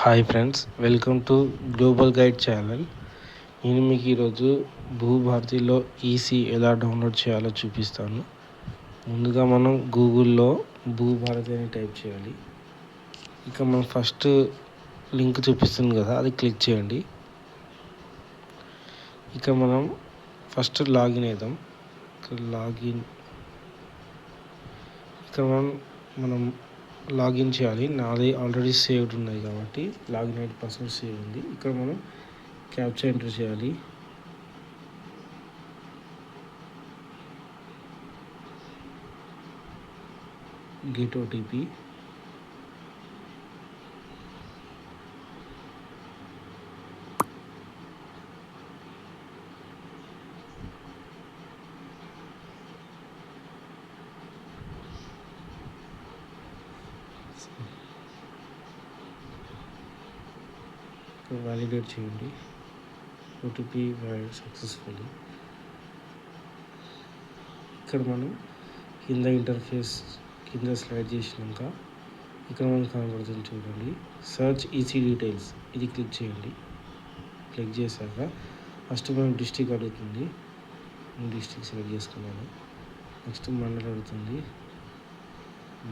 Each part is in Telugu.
Hi friends, welcome to global guide channel. నేను మీకు ఈరోజు భూభారతిలో ఈసీ ఎలా డౌన్లోడ్ చేయాలో చూపిస్తాను. ముందుగా మనం గూగుల్లో భూభారతి అని టైప్ చేయాలి. ఇక మనం ఫస్ట్ లింక్ చూపిస్తుంది కదా, అది క్లిక్ చేయండి. ఇక మనం ఫస్ట్ లాగిన్ అవుదాం. మనం లాగిన్ చేయాలి. నాది ఆల్రెడీ సేవ్డ్ ఉన్నాయి కాబట్టి లాగిన్ 8% సేవ్ ఉంది. ఇక్కడ మనం క్యాప్చా ఎంటర్ చేయాలి. Get OTP. వ్యాలిడేట్ చేయండి. OTP valid successfully. ఇక్కడ మనం కింద ఇంటర్ఫేస్ కింద స్లైడ్ చేసినాక ఇక్కడ మనకు కనబడుతుంది చూడండి, సర్చ్ ఈసీ డీటెయిల్స్. ఇది క్లిక్ చేయండి. క్లిక్ చేశాక ఫస్ట్ మనం డిస్ట్రిక్ట్ అడుగుతుంది. నేను డిస్ట్రిక్ట్ సెలెక్ట్ చేసుకున్నాను. నెక్స్ట్ మండల్ అడుగుతుంది.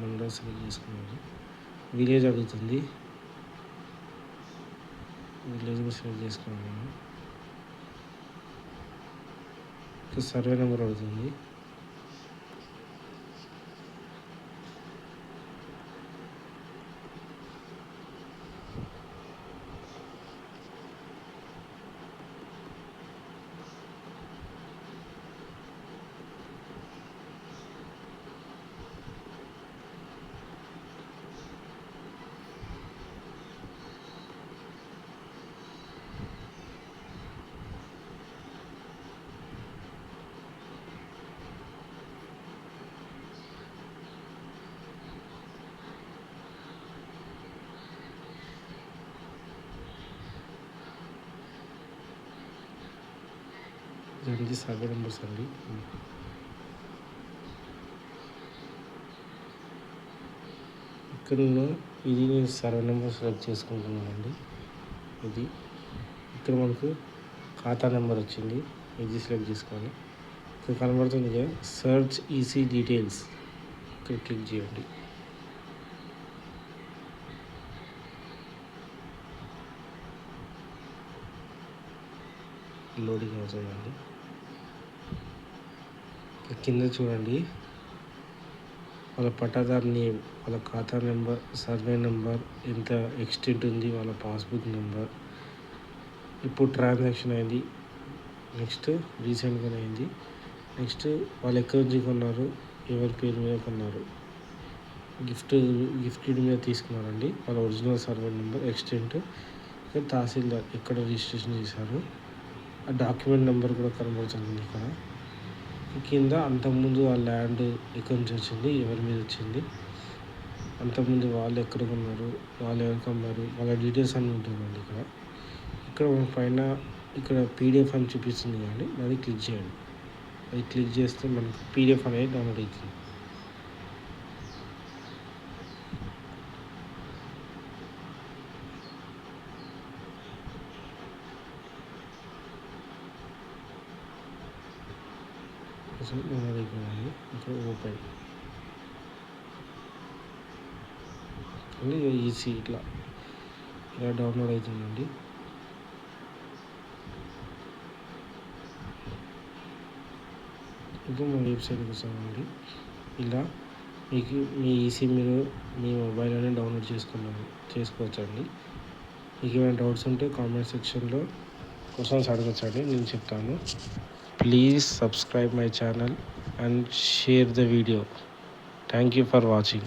మండల్ సెలెక్ట్ చేసుకున్నాను. విలేజ్ అడుగుతుంది. విలేజ్ కూడా సెలెక్ట్ చేసుకున్నాను. సర్వే నెంబర్ అడుగుతుంది. ఇది సర్వే నెంబర్స్ అండి. ఇక్కడ ఇది నేను సర్వే నెంబర్ సెలెక్ట్ చేసుకుంటున్నానండి. ఇది ఇక్కడ మనకు ఖాతా నెంబర్ వచ్చింది. ఇది సెలెక్ట్ చేసుకోవాలి. ఇక్కడ కనబడుతుంది కదా, సర్చ్ ఈసీ డీటెయిల్స్. ఇక్కడ క్లిక్ చేయండి. లోడింగ్ అవుతుందండి. కింద చూడండి, వాళ్ళ పట్టాదారు నేమ్, వాళ్ళ ఖాతా నెంబర్, సర్వే నెంబర్, ఎంత ఎక్స్టెంట్ ఉంది, వాళ్ళ పాస్బుక్ నెంబర్, ఇప్పుడు ట్రాన్సాక్షన్ అయింది, నెక్స్ట్ రీసెంట్గా అయింది, నెక్స్ట్ వాళ్ళు ఎక్కడి నుంచి కొన్నారు, ఎవరి పేరు మీద కొన్నారు, గిఫ్ట్ మీద తీసుకున్నారండి, వాళ్ళ ఒరిజినల్ సర్వే నెంబర్, ఎక్స్టెంట్, ఇక్కడ తహసీల్దార్ ఎక్కడ రిజిస్ట్రేషన్ చేశారు, ఆ డాక్యుమెంట్ నెంబర్ కూడా కనబడుతుంది. ఇక్కడ కింద అంతకుముందు ఆ ల్యాండ్ ఎక్కడి నుంచి వచ్చింది, ఎవరి మీద వచ్చింది, అంతకుముందు వాళ్ళు ఎక్కడ కొన్నారు, వాళ్ళు ఎవరికి అమ్మారు, వాళ్ళ డీటెయిల్స్ అన్నీ ఉంటుందండి. ఇక్కడ పైన ఇక్కడ పీడిఎఫ్ అని చూపిస్తుంది కానీ అది క్లిక్ చేయండి. అది క్లిక్ చేస్తే మనకు పీడిఎఫ్ అనేది డౌన్లోడ్ అవుతుంది. డౌన్లోడ్ అయిపోయింది. ఇక్కడ ఓపెన్ ఈసీ ఇలా డౌన్లోడ్ అవుతుందండి. ఇప్పుడు మన వెబ్సైట్కి వస్తామండి. ఇలా మీకు మీ ఈసీ మీరు మీ మొబైల్లోనే డౌన్లోడ్ చేసుకోవచ్చండి. మీకు ఏమైనా డౌట్స్ ఉంటే కామెంట్ సెక్షన్లో క్వశ్చన్స్ అడగచ్చండి, నేను చెప్తాను. Please subscribe my channel and share the video. Thank you for watching.